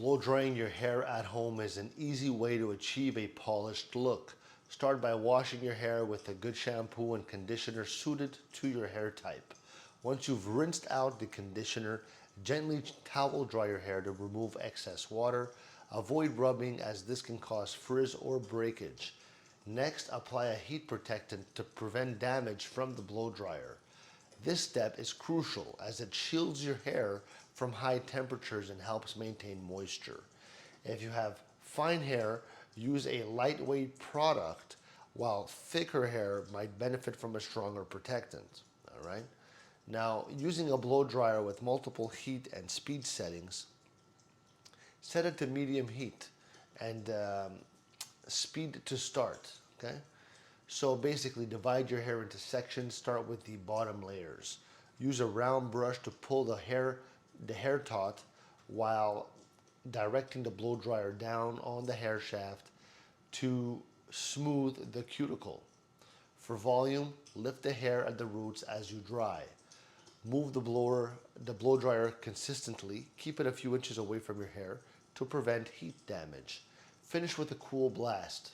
Blow drying your hair at home is an easy way to achieve a polished look. Start by washing your hair with a good shampoo and conditioner suited to your hair type. Once you've rinsed out the conditioner, gently towel dry your hair to remove excess water. Avoid rubbing as this can cause frizz or breakage. Next, apply a heat protectant to prevent damage from the blow dryer. This step is crucial as it shields your hair from high temperatures and helps maintain moisture. If you have fine hair, use a lightweight product, while thicker hair might benefit from a stronger protectant. All right? Now, using a blow dryer with multiple heat and speed settings, set it to medium heat and speed to start. Okay? So basically, divide your hair into sections. Start with the bottom layers. Use a round brush to pull the hair taut while directing the blow dryer down on the hair shaft to smooth the cuticle. For volume, lift the hair at the roots as you dry. Move the blow dryer consistently. Keep it a few inches away from your hair to prevent heat damage. Finish with a cool blast.